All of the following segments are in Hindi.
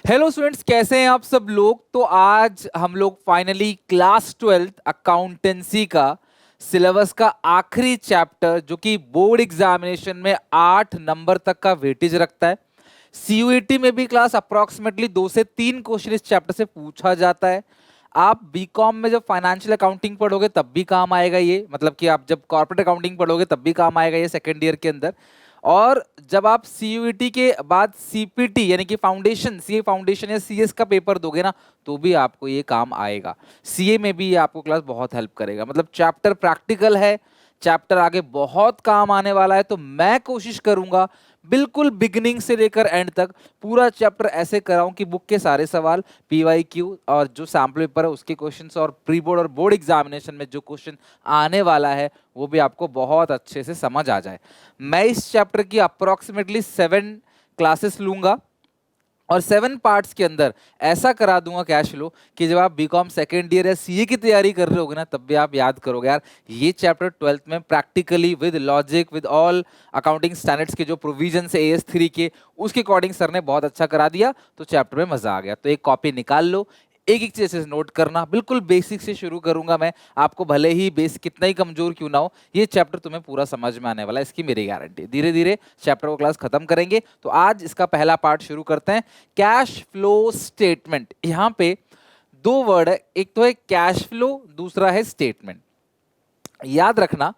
हेलो स्टूडेंट्स, कैसे हैं आप सब लोग। तो आज हम लोग फाइनली क्लास 12th अकाउंटेंसी का सिलेबस का आखिरी चैप्टर, जो कि बोर्ड एग्जामिनेशन में 8 नंबर तक का वेटेज रखता है। सीयूईटी में भी क्लास अप्रोक्सीमेटली 2 से 3 क्वेश्चन इस चैप्टर से पूछा जाता है। आप बीकॉम में जब फाइनेंशियल अकाउंटिंग पढ़ोगे तब भी काम आएगा ये, मतलब कि आप जब कॉर्पोरेट अकाउंटिंग पढ़ोगे तब भी काम आएगा ये सेकेंड ईयर के अंदर। और जब आप सीयूईटी के बाद सीपीटी यानी कि फाउंडेशन, सीए फाउंडेशन या सीएस का पेपर दोगे ना, तो भी आपको ये काम आएगा। सीए में भी ये आपको क्लास बहुत हेल्प करेगा। मतलब चैप्टर प्रैक्टिकल है, चैप्टर आगे बहुत काम आने वाला है। तो मैं कोशिश करूंगा बिल्कुल बिगिनिंग से लेकर एंड तक पूरा चैप्टर ऐसे कराऊं कि बुक के सारे सवाल, पीवाईक्यू और जो सैम्पल पेपर है उसके क्वेश्चंस, और प्री बोर्ड और बोर्ड एग्जामिनेशन में जो क्वेश्चन आने वाला है वो भी आपको बहुत अच्छे से समझ आ जाए। मैं इस चैप्टर की अप्रोक्सीमेटली 7 क्लासेस लूंगा और 7 पार्ट्स के अंदर ऐसा करा दूंगा कैश फ्लो कि जब आप बीकॉम सेकेंड ईयर या सीए की तैयारी कर रहे होगे ना, तब भी आप याद करोगे यार ये चैप्टर 12th में practically with logic with all accounting standards के जो प्रोविजन है AS3 के, उसके अकॉर्डिंग सर ने बहुत अच्छा करा दिया। तो चैप्टर में मजा आ गया। तो एक कॉपी निकाल लो, एक एक चीज से नोट करना। बिल्कुल बेसिक से शुरू करूंगा मैं, आपको भले ही बेस कितना ही कमजोर क्यों ना हो, ये चैप्टर तुम्हें पूरा समझ में आने वाला है, इसकी मेरी गारंटी। धीरे धीरे चैप्टर को क्लास खत्म करेंगे। तो आज इसका पहला पार्ट शुरू करते हैं, कैश फ्लो स्टेटमेंट। यहां पे 2 वर्ड है, एक तो है कैश फ्लो, दूसरा है स्टेटमेंट। याद रखना,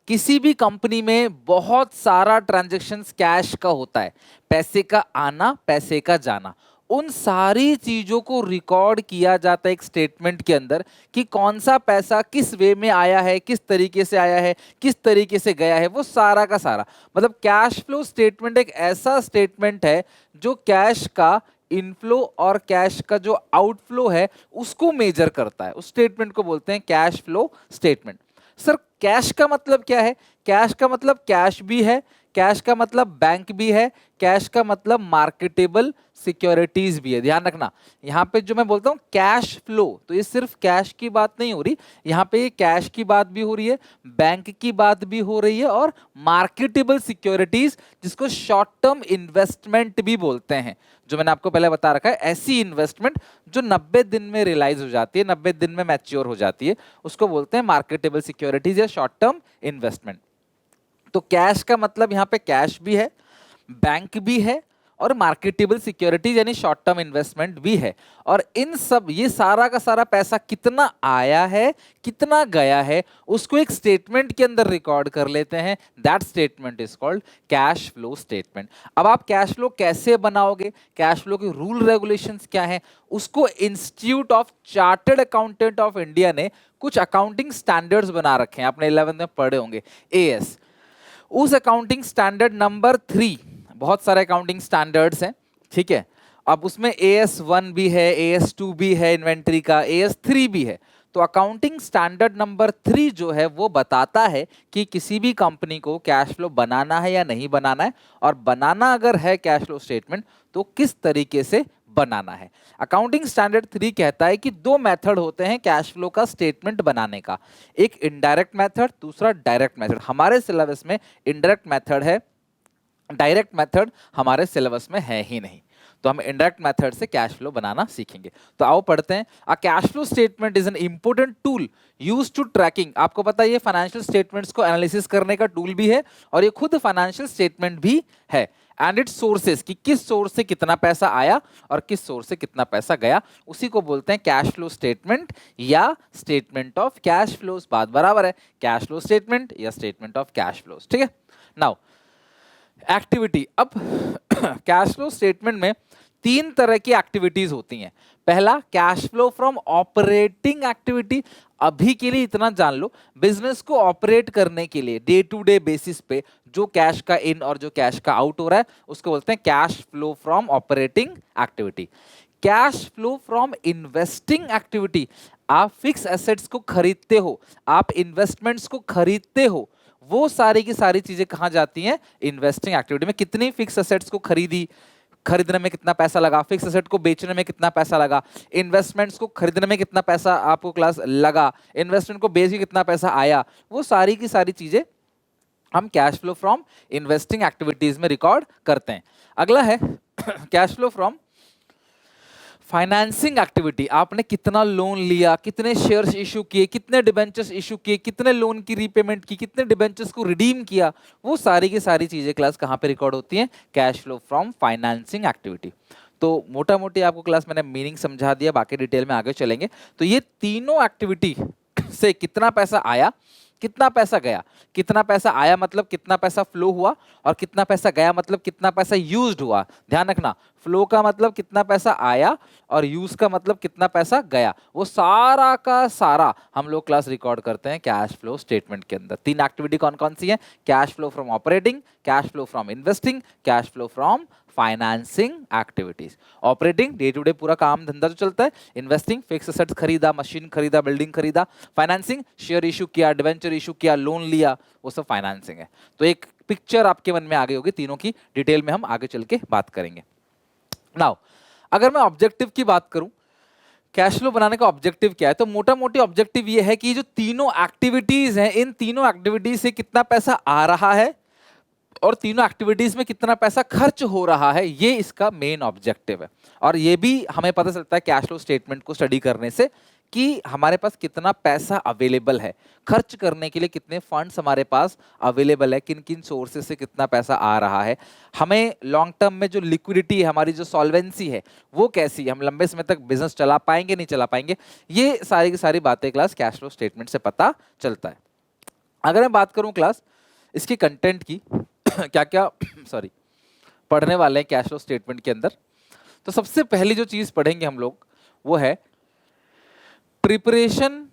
किसी भी कंपनी में बहुत सारा ट्रांजैक्शंस कैश का होता है, पैसे का आना, पैसे का जाना। उन सारी चीजों को रिकॉर्ड किया जाता है एक स्टेटमेंट के अंदर कि कौन सा पैसा किस वे में आया है, किस तरीके से आया है, किस तरीके से गया है, वो सारा का सारा। मतलब कैश फ्लो स्टेटमेंट एक ऐसा स्टेटमेंट है जो कैश का इनफ्लो और कैश का जो आउटफ्लो है उसको मेजर करता है। उस स्टेटमेंट को बोलते हैं cash flow statement. Sir cash का मतलब क्या है? कैश का मतलब कैश भी है, कैश का मतलब बैंक भी है, कैश का मतलब मार्केटेबल सिक्योरिटीज भी है। ध्यान रखना, यहां पे जो मैं बोलता हूं कैश फ्लो, तो ये सिर्फ कैश की बात नहीं हो रही, यहां पे कैश की बात भी हो रही है, बैंक की बात भी हो रही है, और मार्केटेबल सिक्योरिटीज, जिसको शॉर्ट टर्म इन्वेस्टमेंट भी बोलते हैं, जो मैंने आपको पहले बता रखा है, ऐसी इन्वेस्टमेंट जो 90 दिन में रियलाइज हो जाती है, 90 दिन में मैच्योर हो जाती है, उसको बोलते हैं मार्केटेबल सिक्योरिटीज या शॉर्ट टर्म इन्वेस्टमेंट। तो कैश का मतलब यहां पे कैश भी है, बैंक भी है, और मार्केटेबल सिक्योरिटीज यानी शॉर्ट टर्म इन्वेस्टमेंट भी है। और इन सब, ये सारा का सारा पैसा कितना आया है, कितना गया है, उसको एक स्टेटमेंट के अंदर रिकॉर्ड कर लेते हैं। That statement is called cash flow statement. अब आप कैश फ्लो कैसे बनाओगे, कैश फ्लो के रूल रेगुलेशंस क्या है, उसको institute of chartered accountant of India ने कुछ अकाउंटिंग स्टैंडर्ड्स बना रखे हैं, आपने 11th में पढ़े होंगे, AS। उस अकाउंटिंग स्टैंडर्ड नंबर 3, बहुत सारे अकाउंटिंग स्टैंडर्ड्स हैं, ठीक है। अब उसमें AS1 भी है, AS2 भी है इन्वेंट्री का, AS3 भी है। तो अकाउंटिंग स्टैंडर्ड नंबर 3 जो है वो बताता है कि किसी भी कंपनी को कैश फ्लो बनाना है या नहीं बनाना है, और बनाना अगर है कैश फ्लो स्टेटमेंट तो किस तरीके से बनाना है। अकाउंटिंग स्टैंडर्ड 3 कहता है कि 2 मेथड होते हैं कैश फ्लो का स्टेटमेंट बनाने का, एक इनडायरेक्ट मेथड, दूसरा डायरेक्ट मेथड। हमारे सिलेबस में इनडायरेक्ट मेथड है, डायरेक्ट मेथड हमारे सिलेबस में है ही नहीं। तो हम इनडायरेक्ट मेथड से कैश फ्लो बनाना सीखेंगे। तो आओ पढ़ते हैं। A cash flow statement is an important tool use to tracking. आपको पता है ये फाइनेंशियल स्टेटमेंट्स को एनालिसिस करने का टूल भी है, और ये खुद फाइनेंशियल स्टेटमेंट भी है। एंड इट्स सोर्सेस, कि किस सोर्स से कितना पैसा आया और किस सोर्स से कितना पैसा गया, उसी को बोलते हैं कैश फ्लो स्टेटमेंट या स्टेटमेंट ऑफ कैश फ्लोज। बात बराबर है, कैश फ्लो स्टेटमेंट या स्टेटमेंट ऑफ कैश फ्लोज, ठीक है। Now activity. अब कैश फ्लो स्टेटमेंट में 3 तरह की एक्टिविटीज होती हैं। पहला, cash flow from operating activity. अभी के लिए इतना जान लो, बिजनेस को ऑपरेट करने के लिए डे टू डे बेसिस पे जो कैश का इन और जो कैश का आउट हो रहा है उसको बोलते हैं cash flow from operating activity. Cash flow from investing activity, आप फिक्स एसेट्स को खरीदते हो, आप इन्वेस्टमेंट्स को खरीदते हो, वो सारी की सारी चीजें कहां जाती हैं? इन्वेस्टिंग एक्टिविटी में। कितनी फिक्स एसेट्स को खरीदी, खरीदने में कितना पैसा लगा, फिक्स एसेट को बेचने में कितना पैसा लगा, इन्वेस्टमेंट्स को खरीदने में कितना पैसा आपको क्लास लगा, इन्वेस्टमेंट को बेच के कितना पैसा आया, वो सारी की सारी चीजें हम cash flow from investing activities में रिकॉर्ड करते हैं। अगला है cash flow from financing activity, आपने कितना लोन लिया, कितने शेयर्स इशू किए, कितने डिबेंचर्स इशू किए, कितने लोन की रीपेमेंट की, कितने डिबेंचर्स को रिडीम किया, वो सारी की सारी चीजें क्लास कहाँ पे रिकॉर्ड होती हैं? Cash flow from financing activity. तो मोटा मोटी आपको क्लास मैंने मीनिंग समझा दिया, बाकी डिटेल में आगे चलेंगे। तो ये तीनों एक्टिविटी से कितना पैसा आया, कितना पैसा गया, कितना पैसा आया मतलब कितना पैसा फ्लो हुआ, और कितना पैसा गया मतलब कितना पैसा यूज्ड हुआ। ध्यान रखना, फ्लो का मतलब कितना पैसा आया और यूज का मतलब कितना पैसा गया, वो सारा का सारा हम लोग क्लास रिकॉर्ड करते हैं कैश फ्लो स्टेटमेंट के अंदर। तीन एक्टिविटी कौन कौन सी है? Cash flow from operating, cash flow from investing, cash flow from financing activities. Operating day to day पूरा काम धंधा जो चलता है, इन्वेस्टिंग फिक्स एसेट्स खरीदा, मशीन खरीदा, बिल्डिंग खरीदा, फाइनेंसिंग शेयर इशू किया, डिवेंचर इशू किया, लोन लिया, वो सब फाइनेंसिंग है। तो एक पिक्चर आपके मन में आ गई होगी, तीनों की डिटेल में हम आगे चल के बात करेंगे। नाउ अगर मैं ऑब्जेक्टिव की बात करूं, कैश फ्लो बनाने का ऑब्जेक्टिव क्या है, तो मोटा मोटी ऑब्जेक्टिव ये है कि जो तीनों एक्टिविटीज हैं, इन तीनों एक्टिविटीज से कितना पैसा आ रहा है और तीनों एक्टिविटीज में कितना पैसा खर्च हो रहा है, ये इसका मेन ऑब्जेक्टिव है। और ये भी हमें पता चलता है कैश फ्लो स्टेटमेंट को स्टडी करने से कि हमारे पास कितना पैसा अवेलेबल है, खर्च करने के लिए कितने फंड्स हमारे पास अवेलेबल है, किन किन सोर्सेज से कितना पैसा आ रहा है, हमें लॉन्ग टर्म में जो लिक्विडिटी है, हमारी जो सॉल्वेंसी है वो कैसी है, हम लंबे समय तक बिजनेस चला पाएंगे नहीं चला पाएंगे, ये सारी की सारी बातें क्लास कैश फ्लो स्टेटमेंट से पता चलता है। अगर मैं बात करूं क्लास इसकी कंटेंट की क्या क्या सॉरी पढ़ने वाले हैं कैश फ्लो स्टेटमेंट के अंदर, तो सबसे पहली जो चीज पढ़ेंगे हम लोग वो है preparation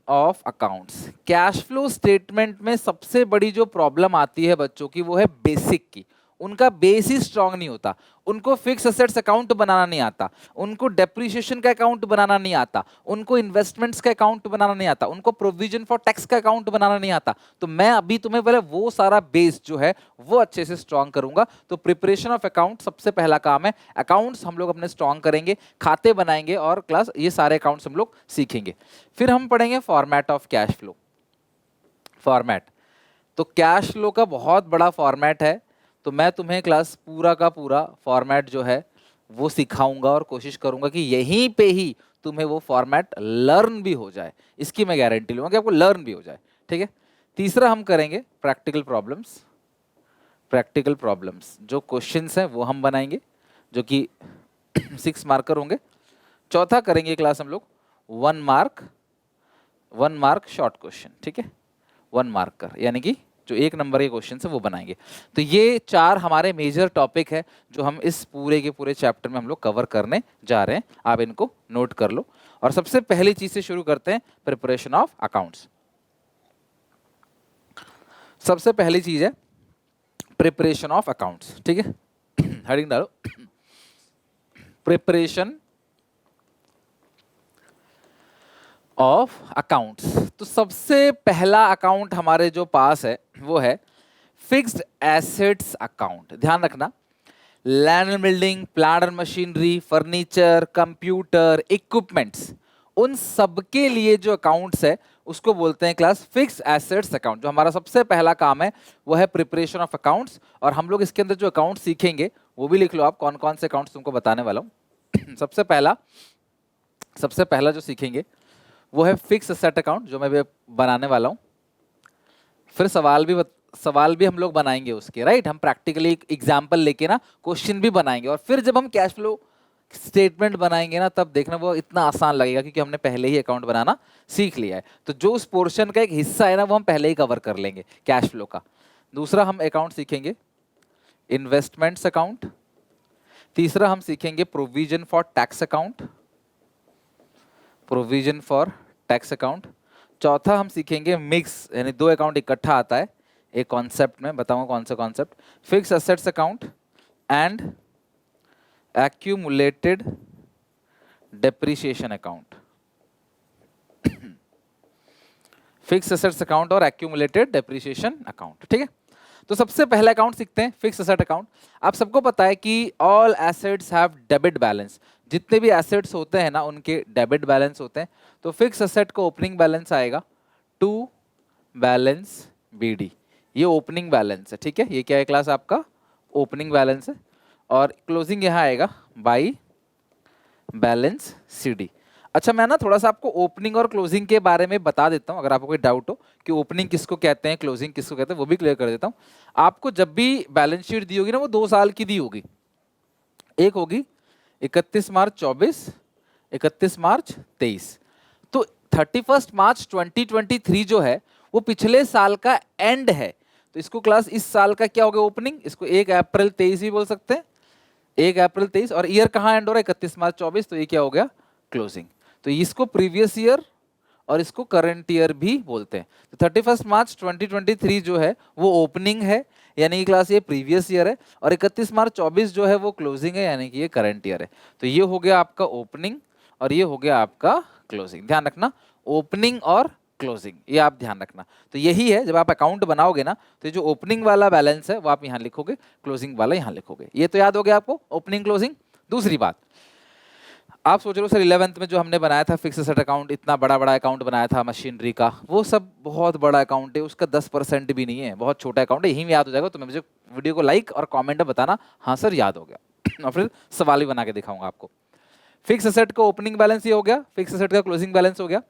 of accounts. Cash flow statement में सबसे बड़ी जो प्रॉब्लम आती है बच्चों की वो है बेसिक की, उनका बेस ही स्ट्रांग नहीं होता, उनको फिक्स एसेट्स अकाउंट बनाना नहीं आता, उनको डेप्रिसिएशन का अकाउंट बनाना नहीं आता, उनको इन्वेस्टमेंट्स का अकाउंट बनाना नहीं आता, उनको प्रोविजन फॉर टैक्स का अकाउंट बनाना नहीं आता। तो मैं अभी तुम्हें पहले वो सारा बेस जो है वो अच्छे से स्ट्रांग करूंगा। तो प्रिपरेशन ऑफ अकाउंट सबसे पहला काम है, अकाउंट्स हम लोग अपने स्ट्रांग करेंगे, खाते बनाएंगे और क्लास ये सारे अकाउंट्स हम लोग सीखेंगे। फिर हम पढ़ेंगे format of cash flow. Format, तो कैश फ्लो का बहुत बड़ा फॉर्मेट है, तो मैं तुम्हें क्लास पूरा का पूरा फॉर्मेट जो है वो सिखाऊंगा और कोशिश करूंगा कि यहीं पे ही तुम्हें वो फॉर्मेट लर्न भी हो जाए, इसकी मैं गारंटी लूंगा कि आपको लर्न भी हो जाए। ठीक है। तीसरा हम करेंगे प्रैक्टिकल प्रॉब्लम्स। प्रैक्टिकल प्रॉब्लम्स जो क्वेश्चंस हैं वो हम बनाएंगे जो कि 6 मार्कर होंगे। चौथा करेंगे क्लास हम लोग 1 मार्क शॉर्ट क्वेश्चन। ठीक है, 1 मार्कर यानी कि जो 1 नंबर के क्वेश्चन है वो बनाएंगे। तो ये 4 हमारे मेजर टॉपिक है जो हम इस पूरे के पूरे चैप्टर में हम लोग कवर करने जा रहे हैं, आप इनको नोट कर लो। और सबसे पहली चीज से शुरू करते हैं, प्रिपरेशन ऑफ अकाउंट्स। सबसे पहली चीज है प्रिपरेशन ऑफ अकाउंट्स। ठीक है, हेडिंग डालो प्रिपरेशन ऑफ अकाउंट्स। तो सबसे पहला अकाउंट हमारे जो पास है वो है फिक्स्ड एसेट्स अकाउंट। ध्यान रखना, land and building, plant and machinery, furniture, computer, equipments, उन सबके लिए जो अकाउंट्स है उसको बोलते हैं क्लास फिक्स्ड एसेट्स अकाउंट। जो हमारा सबसे पहला काम है वो है प्रिपरेशन ऑफ अकाउंट्स। और हम लोग इसके अंदर जो अकाउंट सीखेंगे वो भी लिख लो आप, कौन कौन से अकाउंट्स तुमको बताने वाला हूं। सबसे पहला जो सीखेंगे वो है फिक्स एसेट अकाउंट, जो मैं भी बनाने वाला हूं। फिर सवाल भी हम लोग बनाएंगे उसके, राइट। हम प्रैक्टिकली एक एग्जाम्पल लेके ना क्वेश्चन भी बनाएंगे। और फिर जब हम कैश फ्लो स्टेटमेंट बनाएंगे ना तब देखना वो इतना आसान लगेगा क्योंकि हमने पहले ही अकाउंट बनाना सीख लिया है। तो जो उस पोर्शन का एक हिस्सा है ना वो हम पहले ही कवर कर लेंगे कैश फ्लो का। दूसरा हम अकाउंट सीखेंगे इन्वेस्टमेंट्स अकाउंट। तीसरा हम सीखेंगे provision for tax account, provision for tax account. चौथा हम सीखेंगे मिक्स, यानी 2 अकाउंट इकट्ठा आता है एक कॉन्सेप्ट में, बताऊंगा कौन सा concept, fix assets account and accumulated depreciation account. Fix assets account और एक्यूमुलेटेड डेप्रिसिएशन अकाउंट। ठीक है, तो सबसे पहला अकाउंट सीखते हैं फिक्स एसेट अकाउंट। आप सबको पता है कि all assets have debit balance, जितने भी एसेट्स होते हैं ना उनके डेबिट बैलेंस होते हैं। तो फिक्स एसेट का ओपनिंग बैलेंस आएगा टू बैलेंस बीडी, ये ओपनिंग बैलेंस है। ठीक है, ये क्या है क्लास आपका ओपनिंग बैलेंस है। और क्लोजिंग यहाँ आएगा बाई बैलेंस सीडी। अच्छा मैं ना थोड़ा सा आपको ओपनिंग और क्लोजिंग के बारे में बता देता हूँ, अगर आपको कोई डाउट हो कि ओपनिंग किसको कहते हैं, क्लोजिंग किसको कहते हैं, वो भी क्लियर कर देता हूँ। आपको जब भी बैलेंस शीट दी होगी ना, वो 2 साल की दी होगी। एक होगी 31 मार्च 24, 31 मार्च 23। तो 31 मार्च 2023 जो है वो पिछले साल का एंड है। तो इसको क्लास इस साल का क्या हो गया ओपनिंग, इसको 1 अप्रैल 23 भी बोल सकते हैं, 1 अप्रैल 23। और ईयर कहाँ एंड हो रहा है, 31 मार्च 24, तो ये क्या हो गया क्लोजिंग। तो इसको प्रीवियस ईयर और इसको करंट ईयर भी बोलते हैं। तो 31 मार्च 2023 जो है वो ओपनिंग है, यानी कि क्लास ये प्रीवियस ईयर है, और 31 मार्च 24 जो है वो क्लोजिंग है, यानी कि ये करंट ईयर है। तो ये हो गया आपका ओपनिंग और ये हो गया आपका क्लोजिंग। ध्यान रखना, ओपनिंग और क्लोजिंग, ये आप ध्यान रखना। तो यही है, जब आप अकाउंट बनाओगे ना, तो ये जो ओपनिंग वाला बैलेंस है वो आप यहाँ लिखोगे, क्लोजिंग वाला यहाँ लिखोगे। ये तो याद हो गया आपको, ओपनिंग क्लोजिंग। दूसरी बात, आप सोच रहे हो सर 11th में जो हमने बनाया था फिक्स एसेट अकाउंट, इतना बड़ा बड़ा अकाउंट बनाया था मशीनरी का, वो सब बहुत बड़ा अकाउंट है, उसका 10% भी नहीं है, बहुत छोटा अकाउंट है, यही में याद हो जाएगा। तो मैं मुझे वीडियो को लाइक और कमेंट में बताना हाँ सर याद हो गया और फिर सवाल भी बना के दिखाऊंगा आपको। फिक्स एसेट का ओपनिंग बैलेंस ये हो गया, फिक्स एसेट का क्लोजिंग बैलेंस हो गया।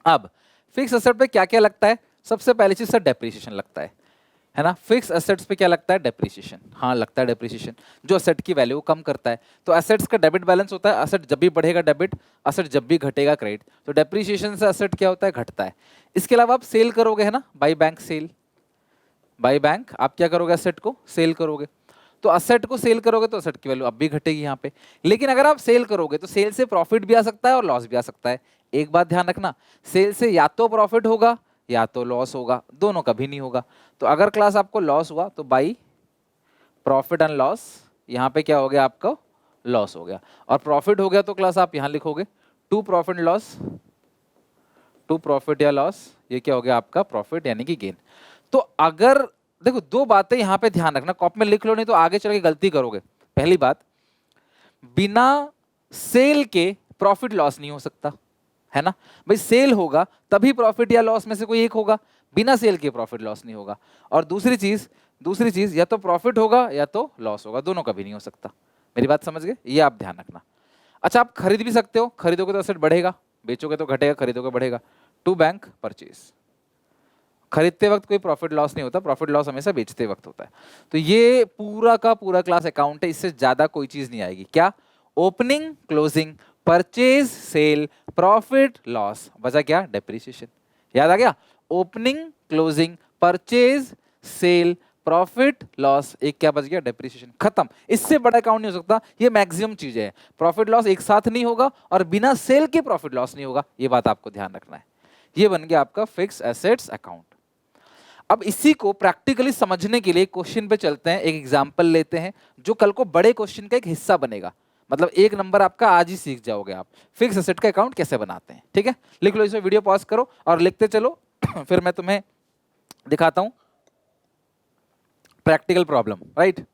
अब फिक्स एसेट पे क्या क्या लगता है, सबसे पहली चीज सर डेप्रिसिएशन लगता है ना। फिक्स एसेट्स पे क्या लगता है, डेप्रिसिएशन। हाँ लगता है डेप्रिसिएशन, जो एसेट की वैल्यू कम करता है। तो एसेट्स का डेबिट बैलेंस होता है, एसेट जब भी बढ़ेगा डेबिट, एसेट जब भी घटेगा क्रेडिट। तो डेप्रिसिएशन से एसेट क्या होता है, घटता है। इसके अलावा आप सेल करोगे है ना, by bank sale, by bank आप क्या करोगे, एसेट को सेल करोगे। तो असेट को सेल करोगे तो असेट की वैल्यू अब भी घटेगी यहाँ पे। लेकिन अगर आप सेल करोगे तो सेल से प्रॉफिट भी आ सकता है और लॉस भी आ सकता है। एक बात ध्यान रखना, सेल से या तो प्रॉफिट होगा या तो लॉस होगा, दोनों कभी नहीं होगा। तो अगर क्लास आपको लॉस हुआ तो बाई प्रॉफिट एंड लॉस, यहाँ पे क्या हो गया आपका लॉस हो गया। और प्रॉफिट हो गया तो क्लास आप यहाँ लिखोगे to profit loss, to profit या लॉस, ये क्या हो गया आपका प्रॉफिट यानी कि गेन। तो अगर देखो, दो बातें यहां पे ध्यान रखना, कॉपी में लिख लो नहीं तो आगे चल के गलती करोगे। पहली बात, बिना सेल के प्रॉफिट लॉस नहीं हो सकता, है ना भाई। सेल होगा तभी प्रॉफिट या लॉस में से कोई एक होगा, बिना सेल के प्रॉफिट लॉस नहीं होगा। और दूसरी चीज या तो प्रॉफिट होगा या तो लॉस होगा, दोनों कभी नहीं हो सकता। मेरी बात समझ गए, ये आप ध्यान रखना। अच्छा आप खरीद भी सकते हो, खरीदोगे तो एसेट बढ़ेगा, बेचोगे तो घटेगा, खरीदोगे बढ़ेगा। टू बैंक परचेज, खरीदते वक्त कोई प्रॉफिट लॉस नहीं होता, प्रॉफिट लॉस हमेशा बेचते वक्त होता है। तो ये पूरा का पूरा क्लास अकाउंट है, इससे ज्यादा कोई चीज नहीं आएगी। क्या, opening closing purchase sale profit loss, बचा क्या, डेप्रिसिएशन। याद आ गया, opening closing purchase sale profit loss, एक क्या बच गया, डेप्रिसिएशन, खत्म। इससे बड़ा अकाउंट नहीं हो सकता, ये मैक्सिमम चीजें हैं। प्रॉफिट लॉस एक साथ नहीं होगा और बिना सेल के प्रॉफिट लॉस नहीं होगा, ये बात आपको ध्यान रखना है। ये बन गया आपका फिक्स एसेट्स अकाउंट। अब इसी को प्रैक्टिकली समझने के लिए क्वेश्चन पे चलते हैं, एक एग्जांपल लेते हैं जो कल को बड़े क्वेश्चन का एक हिस्सा बनेगा। मतलब 1 नंबर आपका आज ही सीख जाओगे आप, फिक्स एसेट का अकाउंट कैसे बनाते हैं। ठीक है, लिख लो, इसमें वीडियो पॉज करो और लिखते चलो फिर मैं तुम्हें दिखाता हूं प्रैक्टिकल प्रॉब्लम, राइट।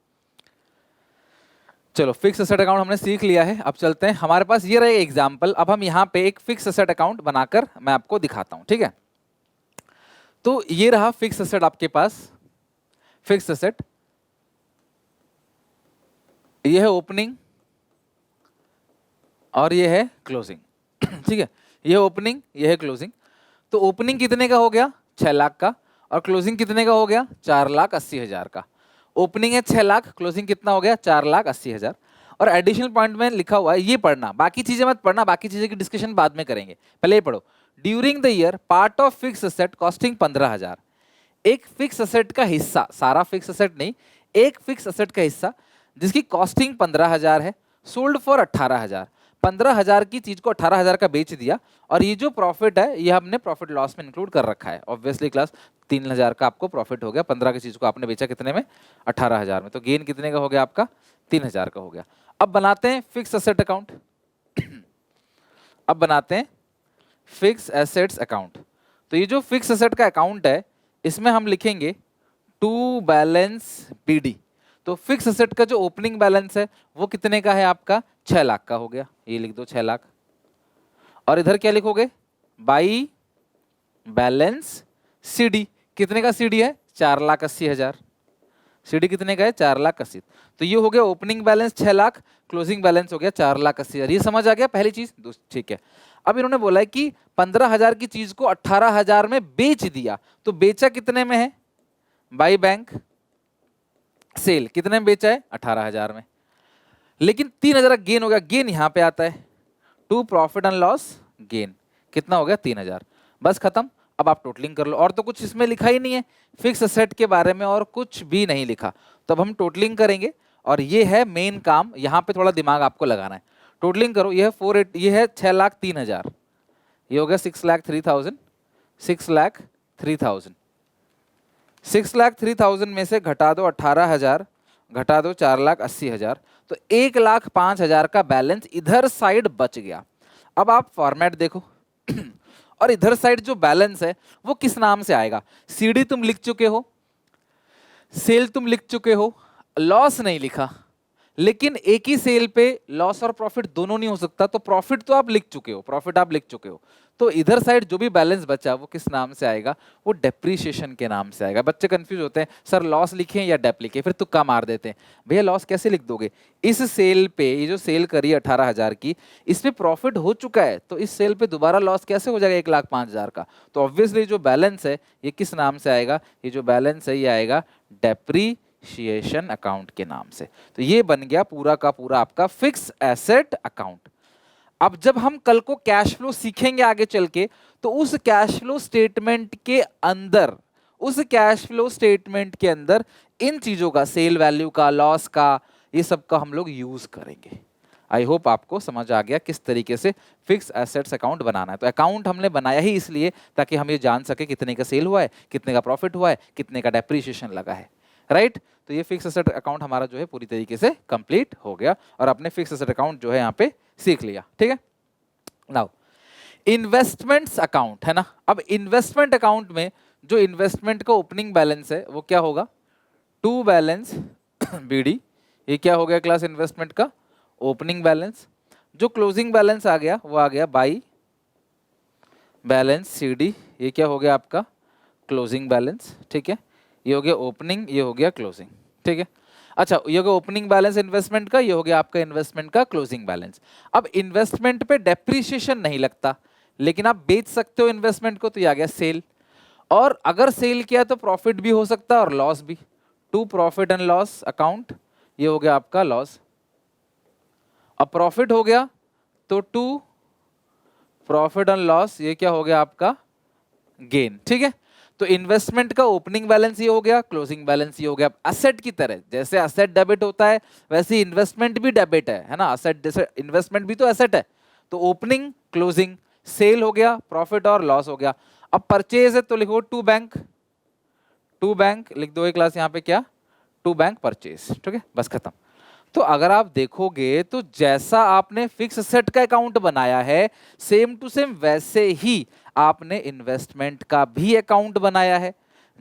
चलो फिक्स एसेट अकाउंट हमने सीख लिया है, अब चलते हैं, हमारे पास ये रहे एग्जाम्पल। अब हम यहाँ पे एक फिक्स एसेट अकाउंट बनाकर मैं आपको दिखाता हूं, ठीक है। तो ये रहा फिक्स एसेट आपके पास, फिक्स एसेट, ये है ओपनिंग और ये है क्लोजिंग ठीक है, ये ओपनिंग ये है क्लोजिंग। तो ओपनिंग कितने का हो गया, 6 लाख का, और क्लोजिंग कितने का हो गया, 4,80,000 का। ओपनिंग है 6 लाख, क्लोजिंग कितना हो गया, 4,80,000। और एडिशनल पॉइंट में लिखा हुआ है, ये पढ़ना, बाकी चीजें मत पढ़ना, बाकी चीजें की डिस्कशन बाद में करेंगे, पहले ये पढ़ो। During the year part of fix asset costing 15,000, एक फिक्स एसेट का हिस्सा, सारा फिक्स एसेट नहीं, एक फिक्स एसेट का हिस्सा जिसकी कॉस्टिंग 15,000 है, सोल्ड फॉर 18,000। 15,000 की चीज को 18,000 का बेच दिया, और ये जो प्रॉफिट है ये हमने प्रॉफिट लॉस में इंक्लूड कर रखा है। ऑब्वियसली क्लास 3,000 का आपको प्रॉफिट हो गया, 15 की चीज को आपने बेचा कितने में, 18,000 में। तो गेन कितने का हो गया आपका, 3,000 का हो गया। अब बनाते हैं फिक्स एसेट अकाउंट अब बनाते हैं फिक्स एसेट्स अकाउंट। तो ये जो फिक्स एसेट का अकाउंट है, इसमें हम लिखेंगे टू बैलेंस बीडी। तो फिक्स एसेट का जो ओपनिंग बैलेंस है वो कितने का है आपका, 6 लाख का हो गया, ये लिख दो 6 लाख। और इधर क्या लिखोगे, बाई बैलेंस सीडी, कितने का सीडी है, 4,80,000। सीडी कितने का है 4,80,000। तो ये हो गया opening balance 6 lakh, closing balance हो गया 4,80,000। ये समझ आ गया पहली चीज। ठीक है, अब इन्होंने बोला है कि 15,000 की चीज को 18,000 में बेच दिया, तो बेचा कितने में है, बाई बैंक सेल कितने में बेचा है 18,000 में, लेकिन 3,000 गेन हो गया। गेन यहां पे आता है to profit and loss gain, कितना हो गया 3,000। बस खत्म। अब आप टोटलिंग कर लो, और तो कुछ इसमें लिखा ही नहीं है फिक्स असेट के बारे में, और कुछ भी नहीं लिखा। तो अब हम टोटलिंग करेंगे, और ये है मेन काम। यहां पे थोड़ा दिमाग आपको लगाना है। टोटलिंग करो, ये है 48, ये है 6,03,000, ये हो गया 6,03,000, 6,03,000, 6,03,000 में से घटा दो 18,000, घटा दो 4,80,000, तो 1,05,000 का बैलेंस इधर साइड बच गया। अब आप फॉर्मेट देखो और इधर साइड जो बैलेंस है वो किस नाम से आएगा। सीडी तुम लिख चुके हो, सेल तुम लिख चुके हो, लॉस नहीं लिखा, लेकिन एक ही सेल पे लॉस और प्रॉफिट दोनों नहीं हो सकता, तो प्रॉफिट तो आप लिख चुके हो, प्रॉफिट आप लिख चुके हो, तो इधर साइड जो भी बैलेंस बचा वो किस नाम से आएगा, वो डेप्रीशिएशन के नाम से आएगा। बच्चे कंफ्यूज होते हैं, सर लॉस लिखें या डेप लिखें, फिर तुक्का मार देते हैं। भैया लॉस कैसे लिख दोगे, इस सेल पे, ये जो सेल करी 18,000 की, इस पे प्रॉफिट हो चुका है, तो इस सेल पे दोबारा लॉस कैसे हो जाएगा 1,05,000 का। तो ऑब्वियसली जो बैलेंस है ये किस नाम से आएगा, ये जो बैलेंस है ये आएगा डेप्रीशिएशन अकाउंट के नाम से। तो ये बन गया पूरा का पूरा आपका फिक्स एसेट अकाउंट। अब जब हम कल को कैश फ्लो सीखेंगे आगे चल के, तो उस कैश फ्लो स्टेटमेंट के अंदर, उस कैश फ्लो स्टेटमेंट के अंदर इन चीजों का, सेल वैल्यू का, लॉस का, ये सब का हम लोग यूज करेंगे। आई होप आपको समझ आ गया किस तरीके से फिक्स एसेट्स अकाउंट बनाना है। तो अकाउंट हमने बनाया ही इसलिए ताकि हम ये जान सके कितने का सेल हुआ है, कितने का प्रॉफिट हुआ है, कितने का डेप्रीशिएशन लगा है, राइट। तो ये फिक्स एसेट अकाउंट हमारा जो है पूरी तरीके से कंप्लीट हो गया, और आपने फिक्स एसेट अकाउंट जो है यहाँ पे सीख लिया, ठीक है। नाउ इन्वेस्टमेंट्स अकाउंट है ना। अब इन्वेस्टमेंट अकाउंट में जो इन्वेस्टमेंट का ओपनिंग बैलेंस है वो क्या होगा, टू बैलेंस बीडी, ये क्या हो गया क्लास इन्वेस्टमेंट का ओपनिंग बैलेंस। जो क्लोजिंग बैलेंस आ गया वो आ गया बाई बैलेंस सीडी, ये क्या हो गया आपका क्लोजिंग बैलेंस, ठीक है। ये हो गया ओपनिंग, ये हो गया क्लोजिंग, ठीक है। अच्छा, ये हो गया ओपनिंग बैलेंस इन्वेस्टमेंट का, ये हो गया आपका इन्वेस्टमेंट का क्लोजिंग बैलेंस। अब इन्वेस्टमेंट पे डेप्रीशिएशन नहीं लगता, लेकिन आप बेच सकते हो इन्वेस्टमेंट को, तो ये आ गया सेल। और अगर सेल किया तो प्रॉफिट भी हो सकता है और लॉस भी, to profit and loss account, ये हो गया आपका लॉस। अब प्रॉफिट हो गया तो टू प्रॉफिट एंड लॉस, ये क्या हो गया आपका गेन, ठीक है। तो इन्वेस्टमेंट का ओपनिंग बैलेंस ये हो गया, क्लोजिंग बैलेंस ये हो गया। असेट की तरह, जैसे असेट डेबिट होता है वैसे इन्वेस्टमेंट भी डेबिट है ना। असेट जैसे इन्वेस्टमेंट भी तो एसेट है। तो ओपनिंग, क्लोजिंग, सेल हो गया, प्रॉफिट और लॉस हो गया। अब परचेज है तो लिखो टू बैंक, टू बैंक लिख दो, एक क्लास यहाँ पे क्या, टू बैंक परचेज, ठीक है, बस खत्म। तो अगर आप देखोगे तो जैसा आपने फिक्स असेट का अकाउंट बनाया है, सेम टू सेम वैसे ही आपने इन्वेस्टमेंट का भी अकाउंट बनाया है।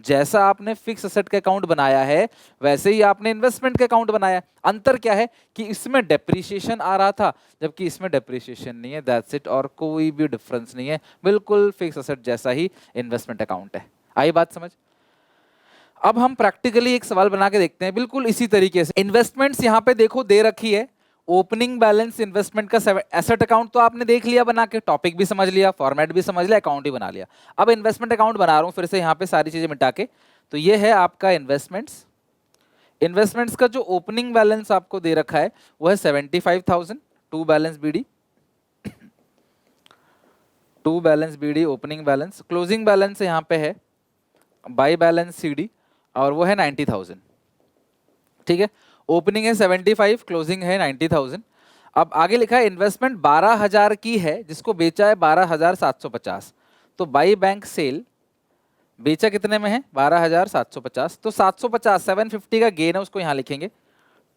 जैसा आपने फिक्स असेट का अकाउंट बनाया है वैसे ही आपने इन्वेस्टमेंट का अकाउंट बनाया है। अंतर क्या है कि इसमें डेप्रीशिएशन आ रहा था जबकि इसमें डेप्रीशिएशन नहीं है, दैट्स इट, और कोई भी डिफरेंस नहीं है, बिल्कुल फिक्स असेट जैसा ही इन्वेस्टमेंट अकाउंट है। आई बात समझ। अब हम प्रैक्टिकली एक सवाल बना के देखते हैं बिल्कुल इसी तरीके से। इन्वेस्टमेंट्स यहाँ पे देखो दे रखी है, ओपनिंग बैलेंस इन्वेस्टमेंट का एसेट अकाउंट तो आपने देख लिया बना के, टॉपिक भी समझ लिया, फॉर्मेट भी समझ लिया, अकाउंट भी बना लिया। अब इन्वेस्टमेंट अकाउंट बना रहा हूँ फिर से यहाँ पे सारी चीजें मिटा के। तो ये है आपका इन्वेस्टमेंट्स। इन्वेस्टमेंट्स का जो ओपनिंग बैलेंस आपको दे रखा है वो है 75,000, to balance BD, to balance BD opening balance. Closing balance यहाँ पे है बाई बैलेंस सीडी और वो है 90,000, ठीक है। ओपनिंग है 75, क्लोजिंग है 90,000। अब आगे लिखा है इन्वेस्टमेंट 12,000 की है जिसको बेचा है 12,750। तो बाई बैंक सेल बेचा कितने में है 12,750, तो 750 750 का गेन है उसको यहाँ लिखेंगे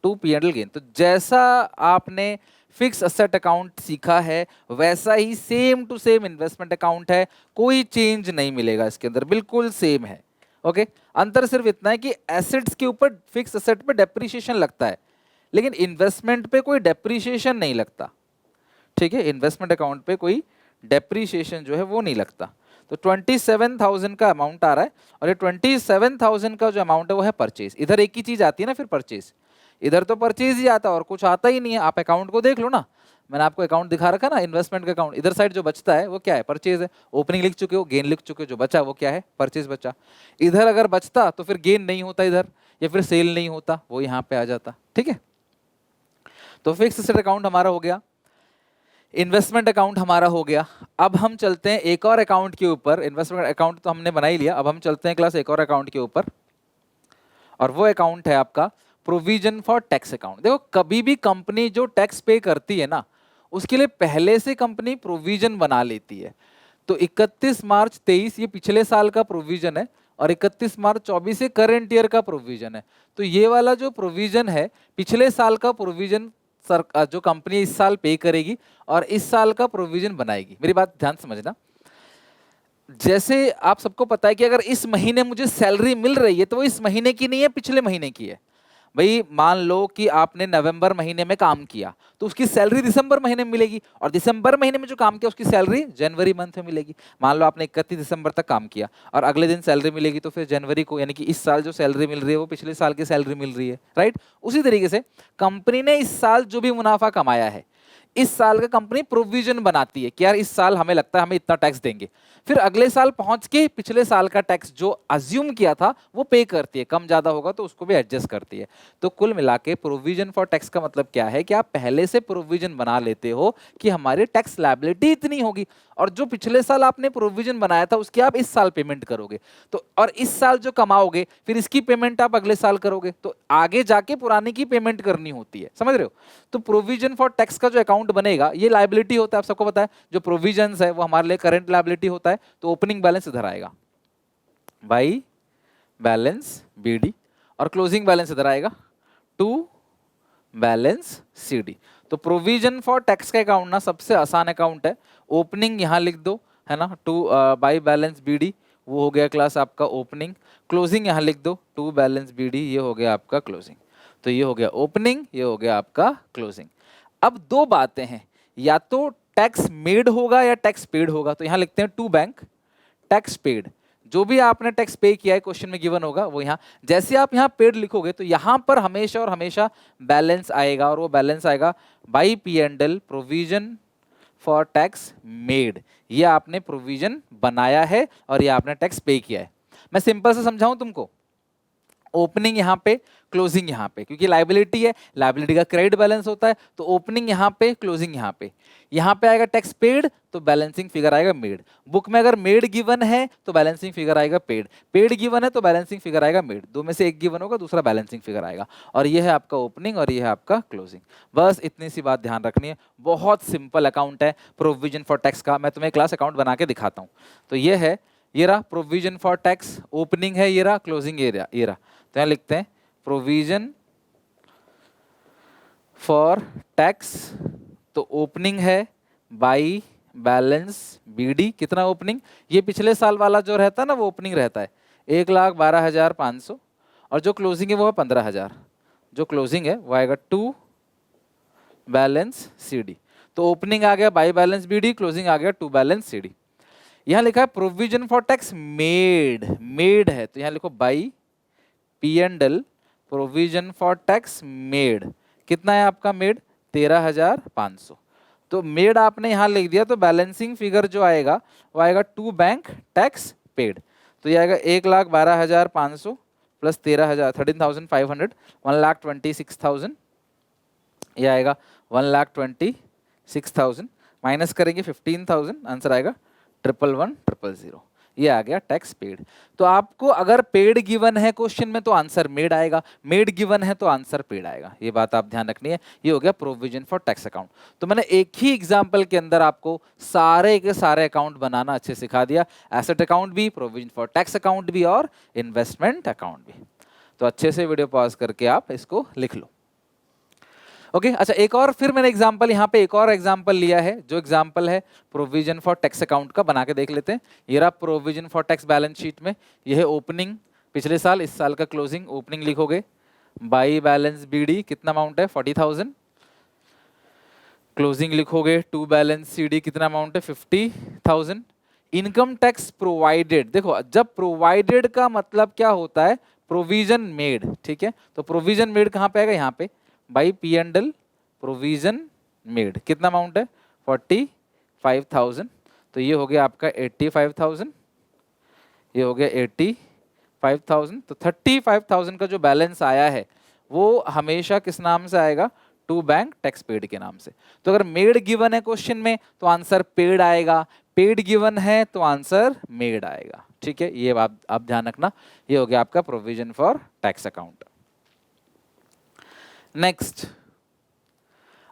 टू P&L गेन। तो जैसा आपने फिक्स असेट अकाउंट सीखा है वैसा ही same to same investment account है, कोई चेंज नहीं मिलेगा इसके अंदर, बिल्कुल सेम है। ओके, अंतर सिर्फ इतना है कि एसेट्स के ऊपर फिक्स एसेट पे डेप्रीशिएशन लगता है लेकिन इन्वेस्टमेंट पे कोई डेप्रीशिएशन नहीं लगता, ठीक है। इन्वेस्टमेंट अकाउंट पे कोई डेप्रीशिएशन जो है वो नहीं लगता। तो 27,000 का अमाउंट आ रहा है, और ये 27,000 का जो अमाउंट है वो है परचेज। इधर एक ही चीज आती है ना फिर परचेज, इधर तो परचेज ही आता है और कुछ आता ही नहीं है। आप अकाउंट को देख लो ना, मैंने आपको अकाउंट दिखा रखा ना, इन्वेस्टमेंट का अकाउंट, इधर साइड जो बचता है वो क्या है, परचेज है। ओपनिंग लिख चुके हो, गेन लिख चुके हो, जो बचा वो क्या है, परचेज बचा। इधर अगर बचता तो फिर गेन नहीं होता इधर, या फिर सेल नहीं होता, वो यहाँ पे आ जाता। ठीक है, तो फिक्स एसेट अकाउंट हमारा हो गया, इन्वेस्टमेंट अकाउंट हमारा हो गया। अब हम चलते हैं एक और अकाउंट के ऊपर। इन्वेस्टमेंट अकाउंट तो हमने बना ही लिया, अब हम चलते हैं क्लास एक और अकाउंट के ऊपर, और वो अकाउंट है आपका प्रोविजन फॉर टैक्स अकाउंट। देखो कभी भी कंपनी जो टैक्स पे करती है ना, उसके लिए पहले से कंपनी प्रोविजन बना लेती है। तो 31 मार्च 23 ये पिछले साल का प्रोविजन है, और 31 मार्च 24 ये करंट ईयर का प्रोविजन है। तो ये वाला जो प्रोविजन है, पिछले साल का प्रोविजन सर जो कंपनी इस साल पे करेगी और इस साल का प्रोविजन बनाएगी। मेरी बात ध्यान समझना, जैसे आप सबको पता है कि अगर इस महीने मुझे सैलरी मिल रही है तो वो इस महीने की नहीं है, पिछले महीने की है। भाई मान लो कि आपने नवंबर महीने में काम किया तो उसकी सैलरी दिसंबर महीने में मिलेगी, और दिसंबर महीने में जो काम किया उसकी सैलरी जनवरी मंथ में मिलेगी। मान लो आपने 31 दिसंबर तक काम किया और अगले दिन सैलरी मिलेगी, तो फिर जनवरी को, यानी कि इस साल जो सैलरी मिल रही है वो पिछले साल की सैलरी मिल रही है, राइट। उसी तरीके से कंपनी ने इस साल जो भी मुनाफा कमाया है, इस साल का कंपनी प्रोविजन बनाती है कि यार इस साल हमें लगता है हमें इतना टैक्स देंगे। फिर अगले साल पहुंच के पिछले साल का टैक्स जो अज्यूम किया था वो पे करती है, कम ज्यादा होगा तो उसको भी एडजस्ट करती है। तो कुल मिला के प्रोविजन फॉर टैक्स का मतलब क्या है कि आप पहले से प्रोविजन बना लेते हो कि हमारी टैक्स लायबिलिटी इतनी होगी, और जो पिछले साल आपने प्रोविजन बनाया था उसकी आप इस साल पेमेंट करोगे, तो और इस साल जो कमाओगे फिर इसकी पेमेंट आप अगले साल करोगे, तो आगे जाके पुराने की पेमेंट करनी होती है, समझ रहे हो। तो प्रोविजन फॉर टैक्स का जो अकाउंट बनेगा ये लायबिलिटी होता है, आप सबको पता है। जो प्रोविजंस है वो हमारे लिए करंट लायबिलिटी होता है, तो ओपनिंग बैलेंस इधर आएगा बाई बैलेंस बीडी, और क्लोजिंग बैलेंस इधर आएगा टू बैलेंस सीडी। तो प्रोविजन फॉर टैक्स का अकाउंट ना सबसे आसान अकाउंट है। ओपनिंग यहां लिख दो, है ना, टू बाई बैलेंस बीडी, वो हो गया क्लास आपका ओपनिंग। क्लोजिंग यहां लिख दो, टू बैलेंस बीडी, ये हो गया आपका क्लोजिंग। तो ये हो गया ओपनिंग, ये हो गया आपका क्लोजिंग। अब दो बातें हैं, या तो टैक्स मेड होगा या टैक्स पेड होगा। तो यहां लिखते हैं टू बैंक टैक्स पेड, जो भी आपने टैक्स पे किया है क्वेश्चन में गिवन होगा वो यहाँ, जैसे आप यहाँ पेड लिखोगे तो यहाँ पर हमेशा और हमेशा बैलेंस आएगा, और वो बैलेंस आएगा by P and L provision for tax made. ये आपने प्रोविजन बनाया है और ये आपने टैक्स पे किया है। मैं सिंपल से समझाऊं तुमको, ओपनिंग यहाँ पे, क्लोजिंग यहाँ पे, क्योंकि लाइबिलिटी है, लाइबिलिटी का क्रेडिट बैलेंस होता है, तो ओपनिंग यहाँ पे, क्लोजिंग यहाँ पे। यहाँ पे आएगा टैक्स पेड तो बैलेंसिंग फिगर आएगा मेड। बुक में अगर मेड गिवन है तो बैलेंसिंग फिगर आएगा पेड, पेड गिवन है तो बैलेंसिंग फिगर आएगा मेड। दो में से एक गिवन होगा, दूसरा बैलेंसिंग फिगर आएगा। और ये है आपका ओपनिंग और ये है आपका क्लोजिंग। बस इतनी सी बात ध्यान रखनी है, बहुत सिंपल अकाउंट है प्रोविजन फॉर टैक्स का। मैं तुम्हें क्लास अकाउंट बना के दिखाता हूँ। तो ये है, ये रहा प्रोविजन फॉर टैक्स, ओपनिंग है ये रहा, क्लोजिंग ये रहा। तो यहाँ लिखते हैं प्रोविजन फॉर टैक्स, तो ओपनिंग है बाई बैलेंस बीडी। कितना ओपनिंग, ये पिछले साल वाला जो रहता है ना वो ओपनिंग रहता है 1,12,500, और जो क्लोजिंग है वो है 15,000। जो क्लोजिंग है वो आएगा टू बैलेंस सीडी। तो ओपनिंग आ गया बाई बैलेंस बीडी, क्लोजिंग आ गया टू बैलेंस सीडी। यहां लिखा है provision for tax made, made है तो यहां लिखो by P and L provision for tax made. कितना है आपका मेड, 13,500। तो मेड आपने यहां लिख दिया, तो बैलेंसिंग फिगर जो आएगा वो आएगा टू बैंक टैक्स पेड। तो ये आएगा 1,12,500 प्लस 13,500, 1,26,000। ये आएगा 1,26,000, माइनस करेंगे 15,000, आंसर आएगा 1,1,1,000। ये आ गया टैक्स पेड। तो आपको अगर पेड गिवन है क्वेश्चन में तो आंसर मेड आएगा, मेड गिवन है तो आंसर पेड आएगा। ये बात आप ध्यान रखनी है। ये हो गया प्रोविजन फॉर टैक्स अकाउंट। तो मैंने एक ही एग्जांपल के अंदर आपको सारे के सारे अकाउंट बनाना अच्छे सिखा दिया, एसेट अकाउंट भी, प्रोविजन फॉर टैक्स अकाउंट भी और इन्वेस्टमेंट अकाउंट भी। तो अच्छे से वीडियो पॉज करके आप इसको लिख लो। ओके अच्छा, एक और फिर मैंने एग्जांपल यहाँ पे एक और एग्जांपल लिया है, जो एग्जांपल है प्रोविजन फॉर टैक्स अकाउंट का, बना के देख लेते हैं। ये रहा provision for tax balance sheet में, यह है ओपनिंग पिछले साल, इस साल का क्लोजिंग। ओपनिंग लिखोगे बाई बैलेंस बीडी, कितना अमाउंट है 40,000। क्लोजिंग लिखोगे टू बैलेंस सीडी, कितना अमाउंट है 50,000। इनकम टैक्स प्रोवाइडेड, देखो जब प्रोवाइडेड का मतलब क्या होता है, प्रोविजन मेड, ठीक है, तो प्रोविजन मेड कहाँ पे आएगा, यहाँ पे by P and L provision made, कितना अमाउंट है 45,000, तो ये हो गया आपका 85,000, ये हो गया 85,000, तो 35,000 का जो बैलेंस आया है वो हमेशा किस नाम से आएगा, टू बैंक टैक्स पेड के नाम से। तो अगर मेड गिवन है क्वेश्चन में तो आंसर पेड आएगा, पेड गिवन है तो आंसर मेड आएगा, ठीक है, ये आप ध्यान रखना। ये हो गया आपका provision for tax account. Next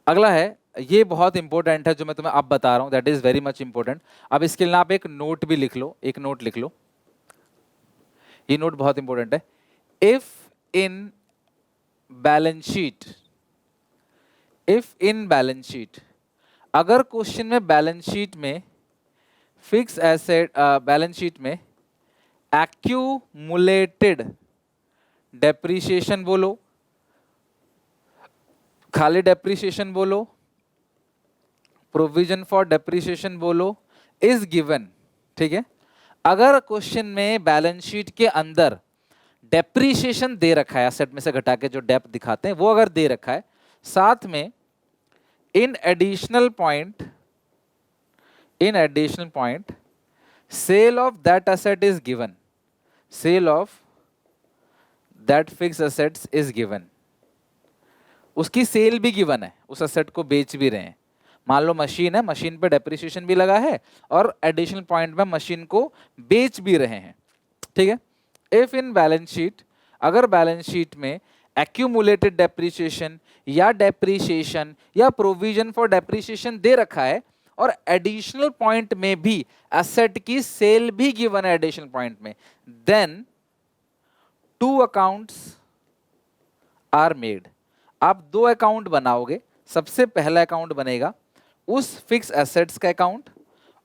अगला है, ये बहुत इंपॉर्टेंट है जो मैं तुम्हें अब बता रहा हूं, that is very much important. अब इसके लिए आप एक नोट भी लिख लो, एक नोट लिख लो, ये नोट बहुत इंपॉर्टेंट है। If in balance sheet, if in balance sheet, अगर क्वेश्चन में बैलेंस शीट में फिक्स एसेट, बैलेंस शीट में एक्यूमुलेटेड डेप्रीशिएशन बोलो, खाली डेप्रीशिएशन बोलो, प्रोविजन फॉर डेप्रीशिएशन बोलो, इज गिवन, ठीक है, अगर क्वेश्चन में बैलेंस शीट के अंदर डेप्रीशिएशन दे रखा है, एसेट में से घटा के जो डेप दिखाते हैं वो अगर दे रखा है, साथ में in additional point sale of that asset is given, sale of that fix assets is given, उसकी सेल भी गिवन है, उस एसेट को बेच भी रहे हैं। मान लो मशीन है, मशीन पे डेप्रिसिएशन भी लगा है और एडिशनल पॉइंट में मशीन को बेच भी रहे हैं, ठीक है। इफ इन बैलेंस शीट, अगर बैलेंस शीट में एक्यूमुलेटेड डेप्रिसिएशन या डेप्रिसिएशन या प्रोविजन फॉर डेप्रिसिएशन दे रखा है और एडिशनल पॉइंट में भी एसेट की सेल भी गिवन है एडिशनल पॉइंट में, then two accounts are made. आप दो अकाउंट बनाओगे, सबसे पहला अकाउंट बनेगा उस फिक्स एसेट्स का अकाउंट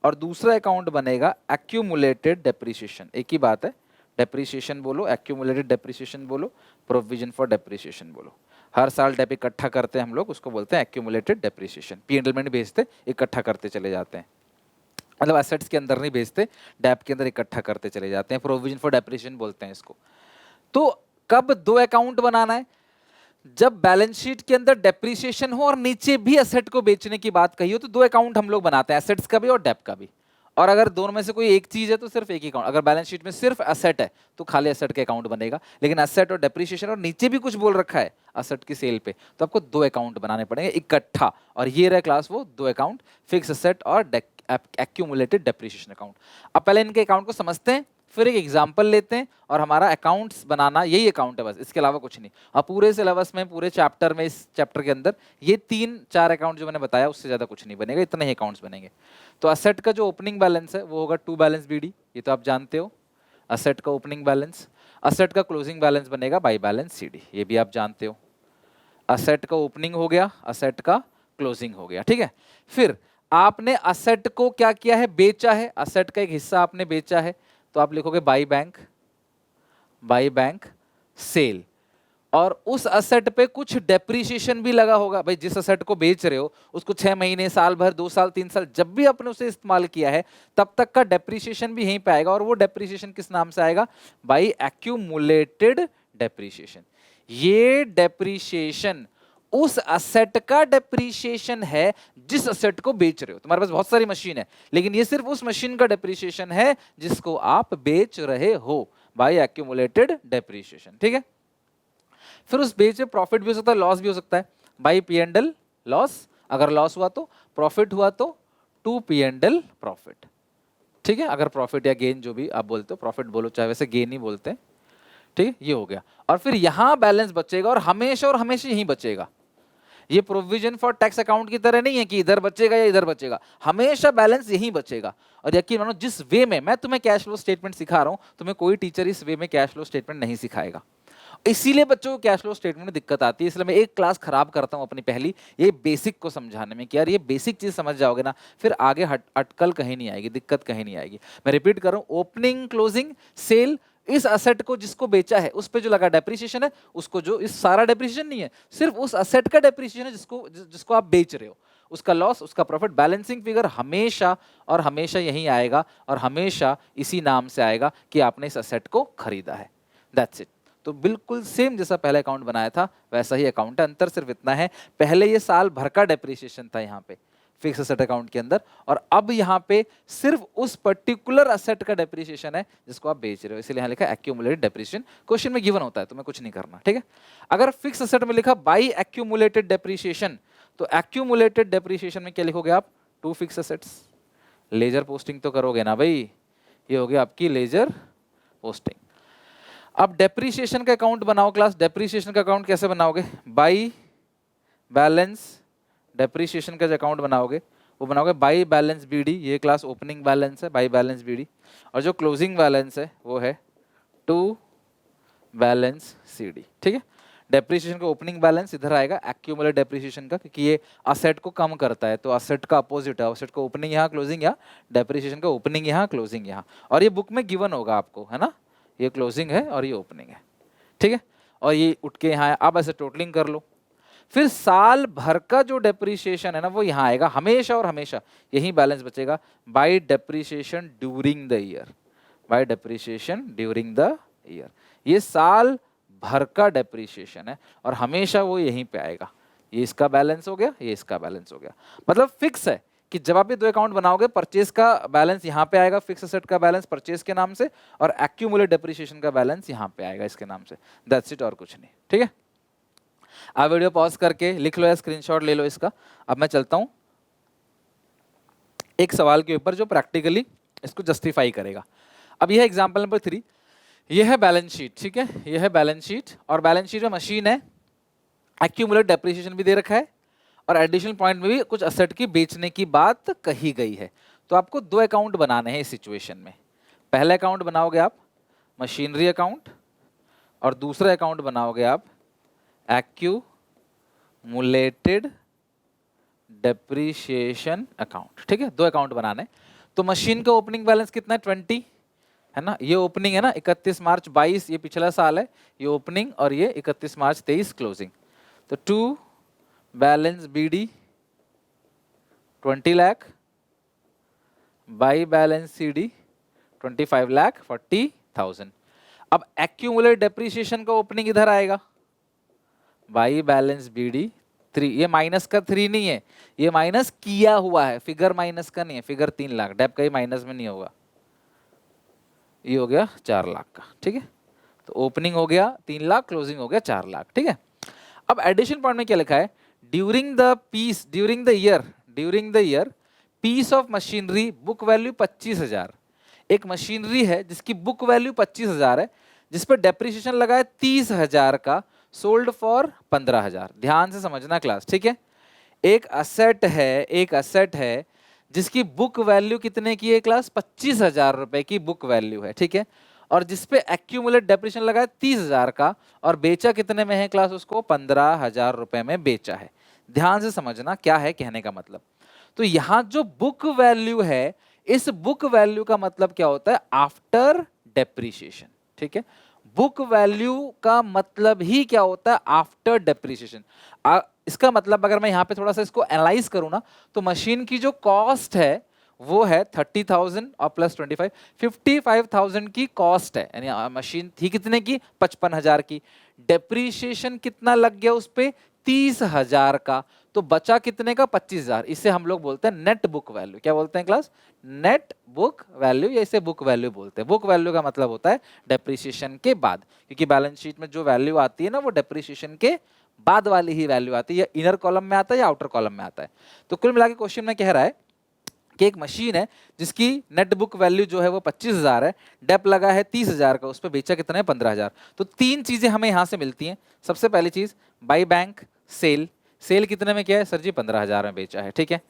और दूसरा अकाउंट बनेगा एक्यूमुलेटेड डेप्रिसिएशन, एक ही बात है, डेप्रिसिएशन बोलो, एक्यूमुलेटेड डेप्रिसिएशन बोलो, प्रोविजन फॉर डेप्रिसिएशन बोलो। हर साल डेप इकट्ठा करते हैं हम लोग, उसको बोलते हैं एक्यूमुलेटेड डेप्रिसिएशन। पी&एल में नहीं भेजते, इकट्ठा करते चले जाते हैं, मतलब एसेट्स के अंदर नहीं भेजते, डेप के अंदर इकट्ठा करते चले जाते हैं, प्रोविजन फॉर डेप्रिसिएशन बोलते हैं इसको। तो कब दो अकाउंट बनाना है, जब बैलेंस शीट के अंदर डेप्रिसिएशन हो और नीचे भी एसेट को बेचने की बात कही हो, तो दो अकाउंट हम लोग बनाते हैं, एसेट्स का भी और डेप का भी। और अगर दोनों में से कोई एक चीज है तो सिर्फ एक ही अकाउंट। अगर बैलेंस शीट में सिर्फ एसेट है तो खाली एसेट के अकाउंट बनेगा, लेकिन एसेट और डेप्रिसिएशन और नीचे भी कुछ बोल रखा है एसेट की सेल पे, तो आपको दो अकाउंट बनाने पड़ेंगे इकट्ठा। और ये रहा क्लास वो दो अकाउंट, फिक्स एसेट और एक्यूमुलेटेड डेप्रिसिएशन अकाउंट। अब पहले इनके अकाउंट को समझते हैं, फिर एक एग्जाम्पल लेते हैं, और हमारा अकाउंट्स बनाना यही अकाउंट है बस, इसके अलावा कुछ नहीं। अब पूरे सिलेबस में, पूरे चैप्टर में, इस चैप्टर के अंदर ये 3-4 अकाउंट जो मैंने बताया, उससे ज्यादा कुछ नहीं बनेगा, इतने ही अकाउंट्स बनेंगे। तो असेट का जो ओपनिंग बैलेंस है वो होगा टू बैलेंस बीडी, ये तो आप जानते हो, असेट का ओपनिंग बैलेंस। असेट का क्लोजिंग बैलेंस बनेगा बाई बैलेंस सीडी, ये भी आप जानते हो। असेट का ओपनिंग हो गया, असेट का क्लोजिंग हो गया, ठीक है। फिर आपने असेट को क्या किया है, बेचा है, असेट का एक हिस्सा आपने बेचा है, तो आप लिखोगे बाई बैंक सेल। और उस असेट पे कुछ डेप्रिसिएशन भी लगा होगा, भाई जिस असेट को बेच रहे हो उसको 6 महीने, साल भर, 2 साल, 3 साल, जब भी आपने उसे इस्तेमाल किया है तब तक का डेप्रिसिएशन भी यहीं पे आएगा। और वो डेप्रिसिएशन किस नाम से आएगा, बाई एक्यूमुलेटेड डेप्रिसिएशन। ये डेप्रिसिएशन उस असेट का डेप्रिसिएशन है जिस असेट को बेच रहे हो। तुम्हारे पास बहुत सारी मशीन है, लेकिन ये सिर्फ उस मशीन का डेप्रिसिएशन है जिसको आप बेच रहे हो, बाय एक्यूमुलेटेड डेप्रिसिएशन, ठीक है। फिर उस बेच में प्रॉफिट भी हो सकता है, लॉस भी हो सकता है, बाई पी&एल लॉस, अगर लॉस हुआ तो, प्रॉफिट हुआ तो टू पी&एल प्रॉफिट, ठीक है। अगर प्रॉफिट या गेन जो भी आप बोलते हो, प्रॉफिट बोलो चाहे वैसे गेन ही बोलते हैं, ठीक है, ये हो गया। और फिर यहां बैलेंस बचेगा और हमेशा यहीं बचेगा। ये प्रोविजन फॉर टैक्स अकाउंट की तरह नहीं है कि इधर बचेगा या इधर बचेगा, हमेशा बैलेंस यहीं बचेगा। और यकीन मानो जिस वे में मैं तुम्हें कैश फ्लो स्टेटमेंट सिखा रहा हूं, तुम्हें कोई टीचर इस वे में कैश फ्लो स्टेटमेंट नहीं सिखाएगा। इसीलिए बच्चों को कैश फ्लो स्टेटमेंट में दिक्कत आती है, इसलिए मैं एक क्लास खराब करता हूं अपनी पहली, ये बेसिक को समझाने में कि यार ये बेसिक चीज समझ जाओगे ना, फिर आगे अटकल कहीं नहीं आएगी, दिक्कत कहीं नहीं आएगी। मैं रिपीट कर रहा हूं, ओपनिंग, क्लोजिंग, सेल, इस असेट को जिसको बेचा है उस पे जो लगा डेप्रिसिएशन है, उसको जो, इस सारा डेप्रिसिएशन नहीं है, सिर्फ उस असेट का डेप्रिसिएशन है जिसको आप बेच रहे हो, उसका लॉस, उसका प्रॉफिट, बैलेंसिंग फिगर हमेशा और हमेशा यही आएगा और हमेशा इसी नाम से आएगा कि आपने इस असेट को खरीदा है। That's it. तो बिल्कुल सेम जैसा पहले अकाउंट बनाया था वैसा ही अकाउंट है, अंतर सिर्फ इतना है पहले ये साल भर का डेप्रिसिएशन था यहाँ पे फिक्स असेट अकाउंट के अंदर, और अब यहाँ पे सिर्फ उस पर्टिकुलर असेट का डेप्रिसिएशन है जिसको आप बेच रहे हो, इसलिए यहाँ लिखा एक्यूमुलेटेड डेप्रिसिएशन। क्वेश्चन में गिवन होता है, तुम्हें कुछ नहीं करना, ठीक है। अगर फिक्स असेट में लिखा बाई एक्यूमुलेटेड डेप्रिसिएशन, तो एक्यूमुलेटेड डेप्रिसिएशन में क्या लिखोगे आप? To fix assets. Ledger posting तो करोगे ना भाई, ये हो गया आपकी लेजर पोस्टिंग। अब डेप्रिसिएशन का अकाउंट बनाओ क्लास। डेप्रिसिएशन का अकाउंट कैसे बनाओगे? बाई बैलेंस डेप्रिसिएशन का जो अकाउंट बनाओगे वो बनाओगे बाई बैलेंस बीडी, ये क्लास ओपनिंग बैलेंस है, बाई बैलेंस बीडी, और जो क्लोजिंग बैलेंस है वो है टू बैलेंस सीडी, ठीक है। डेप्रिसिएशन का ओपनिंग बैलेंस इधर आएगा एक्यूमुलेट डेप्रिसिएशन का, क्योंकि ये असेट को कम करता है, तो असेट का अपोजिट है, असेट का ओपनिंग यहाँ, क्लोजिंग यहाँ, डेप्रिसिएशन का ओपनिंग यहाँ, क्लोजिंग यहाँ, और ये बुक में गिवन होगा आपको, है ना, ये क्लोजिंग है और ये ओपनिंग है, ठीक है। और ये उठ के यहाँ है, अब ऐसे टोटलिंग कर लो। फिर साल भर का जो डेप्रिसिएशन है ना वो यहाँ आएगा हमेशा और हमेशा, यही बैलेंस बचेगा bye depreciation during the year, bye depreciation during the year. ये साल भर का डेप्रिसिएशन है और हमेशा वो यहीं पे आएगा। ये इसका बैलेंस हो गया, ये इसका बैलेंस हो गया, मतलब फिक्स है कि जब आप ये दो अकाउंट बनाओगे, परचेज का बैलेंस यहाँ पे आएगा, फिक्स एसेट का बैलेंस परचेज के नाम से, और एक्यूमुलेट डेप्रिसिएशन का बैलेंस यहाँ पे आएगा इसके नाम से। दैट्स इट, और कुछ नहीं, ठीक है। आप वीडियो पॉज करके लिख लो या स्क्रीनशॉट ले लो इसका। अब मैं चलता हूं एक सवाल के ऊपर जो प्रैक्टिकली इसको जस्टिफाई करेगा। अब यह एग्जांपल नंबर 3, यह है बैलेंस शीट, ठीक है, यह है बैलेंस शीट, और बैलेंस शीट में मशीन है, एक्यूमुलेट डेप्रिसिएशन भी दे रखा है, और एडिशनल पॉइंट में भी कुछ असेट की बेचने की बात कही गई है। तो आपको दो अकाउंट बनाने हैं इस सिचुएशन में। पहला अकाउंट बनाओगे आप मशीनरी अकाउंट, और दूसरा अकाउंट बनाओगे आप एक्यूमुलेटेड डेप्रिसिएशन अकाउंट, ठीक है। दो अकाउंट बनाने। तो मशीन का ओपनिंग बैलेंस कितना है? 20 है ना, ये ओपनिंग है ना, 31 मार्च 22 ये पिछला साल है, ये ओपनिंग, और ये 31 मार्च 23 क्लोजिंग। तो to balance BD 20 lakh by balance CD 25,40,000। अब एक्यूमुलेट डेप्रिसिएशन का ओपनिंग इधर आएगा, बाई बैलेंस बीडी 3, ये माइनस का 3 नहीं है, ये माइनस किया हुआ है, फिगर माइनस का नहीं है, फिगर 3 लाख, डेप का ही माइनस में नहीं होगा, ये हो गया 4 लाख का, ठीक है। तो ओपनिंग हो गया 3 लाख, क्लोजिंग हो गया 4 लाख, ठीक है। अब एडिशन पॉइंट में क्या लिखा है? During the year piece of machinery book value 25,000। एक मशीनरी है जिसकी बुक वैल्यू 25,000 है, जिस पर डेप्रिसिएशन लगा है 30,000 का, सोल्ड फॉर 15,000। ध्यान से समझना क्लास, ठीक है। एक असेट है जिसकी बुक वैल्यू कितने की है क्लास? 25,000 रुपए की बुक वैल्यू है, ठीक है, और जिसपे एक्यूमुलेट डेप्रिसिएशन लगा है 30,000 का, और बेचा कितने में है क्लास? उसको 15,000 रुपए में बेचा है। ध्यान से समझना क्या है कहने का मतलब। तो यहां जो बुक वैल्यू है, इस बुक वैल्यू का मतलब क्या होता है? आफ्टर डेप्रिसिएशन, ठीक है। बुक वैल्यू का मतलब ही क्या होता है? After depreciation. इसका मतलब अगर मैं यहाँ पे थोड़ा सा इसको एनालाइज करूँ ना, तो मशीन की जो कॉस्ट है वो है 30,000 और प्लस 25, 55,000 की कॉस्ट है, यानी मशीन थी कितने की? 55,000 की। डेप्रिसिएशन कितना लग गया उस पे? 30,000 का। तो बचा कितने का? 25,000। इसे हम लोग बोलते हैं नेट बुक वैल्यू। क्या बोलते हैं क्लास? नेट बुक वैल्यू, या इसे बुक वैल्यू बोलते हैं। बुक वैल्यू का मतलब होता है डेप्रिसिएशन के बाद, क्योंकि बैलेंस शीट में जो वैल्यू आती है ना वो डेप्रिसिएशन के बाद वाली ही वैल्यू आती है, या इनर कॉलम में आता है या आउटर कॉलम में आता है। तो कुल मिला के क्वेश्चन में कह रहा है कि एक मशीन है जिसकी नेट बुक वैल्यू जो है वो 25,000 है, डेप लगा है 30,000 का, उस पर बेचा कितना है? 15,000। तो तीन चीजें हमें यहां से मिलती हैं। सबसे पहली चीज बाई बैंक सेल, सेल कितने में किया है सर जी? 15,000 में बेचा है, ठीक है।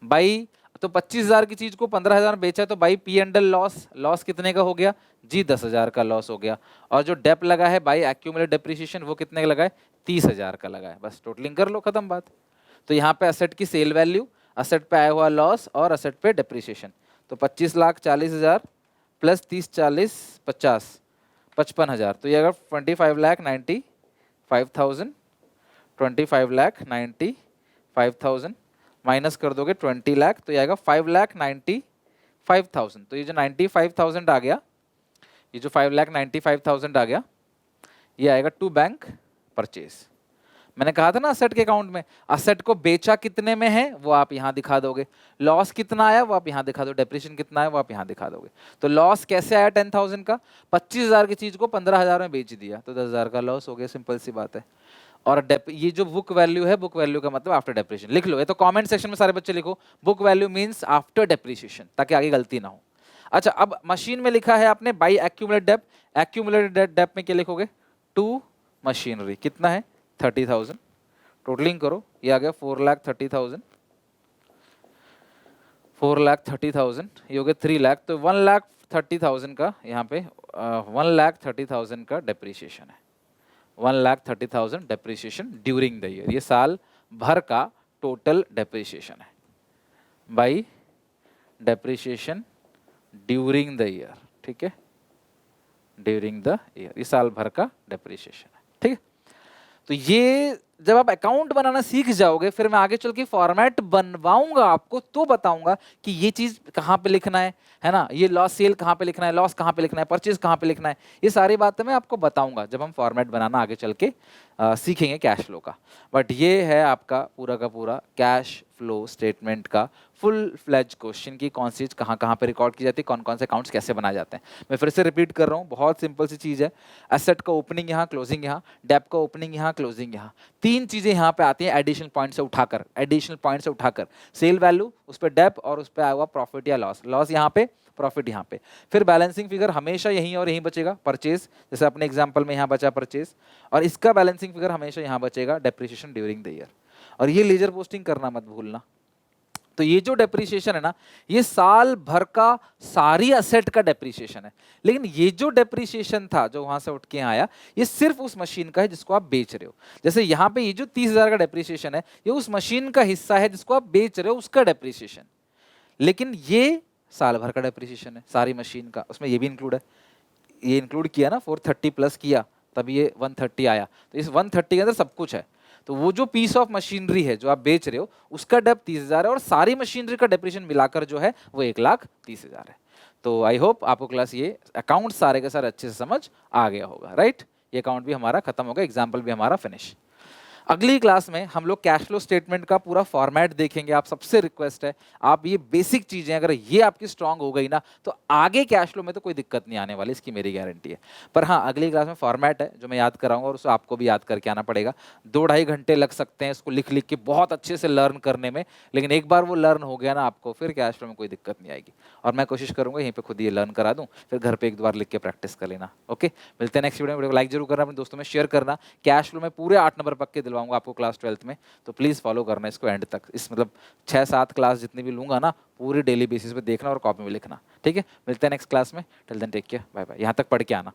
बाई, तो 25,000 की चीज को 15,000 में बेचा, तो by P and L loss, loss कितने का हो गया जी? 10,000 का लॉस हो गया। और जो डेप लगा है बाई एक्यूमुलेट डेप्रिसिएशन, वो कितने का लगा है? 30,000 का लगा है। बस टोटलिंग कर लो, खत्म बात। तो यहाँ पे असेट की सेल वैल्यू, असेट पे आया हुआ लॉस, और असेट पे डेप्रिसिएशन। तो 25,40,000 प्लस 30, 40, 50, 55,000। तो ये अगर 25,95,000, 25,95,000 माइनस कर दोगे 20 लाख, तो ये आएगा 5,95,000। तो ये जो 95,000 आ गया, ये जो 5,95,000 आ गया, ये आएगा टू बैंक परचेज। मैंने कहा था ना असेट के अकाउंट में, असेट को बेचा कितने में है वो आप यहां दिखा दोगे, लॉस कितना आया वो आप यहां दिखा दो, डेप्रिसिएशन कितना है वो आप यहां दिखा दोगे। तो लॉस कैसे आया 10,000 का, 25,000 की चीज को 15,000 में बेच दिया तो 10,000 का लॉस हो गया, सिंपल सी बात है। और ये जो बुक वैल्यू है, बुक वैल्यू का मतलब आफ्टर डेप्रिसिएशन। लिख लो, ये तो कमेंट सेक्शन में सारे बच्चे लिखो, book value means after depreciation, ताकि आगे गलती ना हो। अच्छा, अब मशीन में लिखा है आपने बाई एक्यूमुलेटेड डेप्ट, एक्यूमुलेटेड डेप्ट में क्या लिखोगे, टू मशीनरी, कितना है 30,000, टोटलिंग करो, ये आ गया 4,30,000, 4,30,000, ये हो गया 3 लाख, तो 1,30,000 का यहाँ पे 1,30,000 का डेप्रिसिएशन है, 1,30,000 डेप्रिसिएशन ड्यूरिंग द ईयर। ये साल भर का टोटल डेप्रिसिएशन है by depreciation during the year, ठीक है, ड्यूरिंग द ईयर, ये साल भर का डेप्रिसिएशन है, ठीक है। तो ये जब आप अकाउंट बनाना सीख जाओगे, फिर मैं आगे चल के फॉर्मेट बनवाऊंगा आपको, तो बताऊंगा कि ये चीज कहाँ पे लिखना है ना, ये लॉस सेल कहाँ पे लिखना है, लॉस कहाँ पे लिखना है, परचेज कहाँ पे लिखना है, ये सारी बातें मैं आपको बताऊंगा जब हम फॉर्मेट बनाना आगे चल के सीखेंगे कैश फ्लो का। बट ये है आपका पूरा का पूरा कैश फ्लो स्टेटमेंट का फुल फ्लेज क्वेश्चन की कौन सी चीज कहाँ कहाँ पे रिकॉर्ड की जाती है, कौन कौन से अकाउंट्स कैसे बनाए जाते हैं। मैं फिर से रिपीट कर रहा हूँ, बहुत सिंपल सी चीज़ है, एसेट का ओपनिंग यहाँ, क्लोजिंग यहाँ, डेप का ओपनिंग यहाँ, क्लोजिंग यहाँ, तीन चीज़ें यहाँ पे आती हैं एडिशनल पॉइंट से उठाकर, एडिशनल पॉइंट से उठाकर, सेल वैल्यू, उस पर डेप और उस पर आया हुआ प्रॉफिट या लॉस, लॉस यहाँ पे, प्रॉफिट यहाँ पे। फिर बैलेंसिंग फिगर हमेशा यहीं और यहीं बचेगा, परचेज, जैसे अपने एग्जांपल में यहाँ बचा परचेज, और इसका बैलेंसिंग फिगर हमेशा यहाँ बचेगा, डेप्रिसिएशन ड्यूरिंग द ईयर। और ये लेजर पोस्टिंग करना मत भूलना। तो ये जो डेप्रिसिएशन है ना, ये साल भर का सारी असेट का डेप्रिसिएशन है, लेकिन ये जो डेप्रिसिएशन था जो वहां से उठ के आया, ये सिर्फ उस मशीन का है जिसको आप बेच रहे हो। जैसे यहाँ पे ये जो 30,000 का डेप्रिसिएशन है, ये उस मशीन का हिस्सा है जिसको आप बेच रहे हो, उसका डेप्रिसिएशन। लेकिन ये साल भर का डेप्रिसिएशन है सारी मशीन का, उसमें ये भी इंक्लूड है, ये इंक्लूड किया ना, 430 प्लस किया तब ये 130 आया, तो इस 130 के अंदर सब कुछ है। तो वो जो पीस ऑफ मशीनरी है जो आप बेच रहे हो, उसका डेप 30,000 है, और सारी मशीनरी का डेप्रिसिएशन मिलाकर जो है वो 1,30,000 है। तो आई होप आपको क्लास ये अकाउंट सारे के सारे अच्छे से समझ आ गया होगा, राइट। ये अकाउंट भी हमारा खत्म हो गया, एग्जाम्पल भी हमारा फिनिश। अगली क्लास में हम लोग कैश फ्लो स्टेटमेंट का पूरा फॉर्मेट देखेंगे। आप सबसे रिक्वेस्ट है, आप ये बेसिक चीजें अगर ये आपकी स्ट्रांग हो गई ना, तो आगे कैश फ्लो में तो कोई दिक्कत नहीं आने वाली, इसकी मेरी गारंटी है। पर हाँ, अगली क्लास में फॉर्मेट है जो मैं याद कराऊंगा, और उसको आपको भी याद करके आना पड़ेगा। 2-2.5 घंटे लग सकते हैं इसको लिख लिख के बहुत अच्छे से लर्न करने में, लेकिन एक बार वो लर्न हो गया ना आपको, फिर कैश फ्लो में कोई दिक्कत नहीं आएगी। और मैं कोशिश करूंगा यहीं पे खुद ये लर्न करा दूं, फिर घर पे एक बार लिख के प्रैक्टिस कर लेना। ओके, मिलते हैं नेक्स्ट वीडियो में। वीडियो को लाइक जरूर करना, अपने दोस्तों में शेयर करना। कैश फ्लो में पूरे 8 नंबर पक्के दिलवाऊंगा आपको क्लास 12 में, तो प्लीज़ फॉलो करना इसको एंड तक। इस मतलब 6-7 क्लास जितनी भी लूंगा ना, पूरी डेली बेसिस पे देखना और कॉपी में लिखना, ठीक है। मिलते हैं नेक्स्ट क्लास में, till then take care, bye bye. यहाँ तक पढ़ के आना।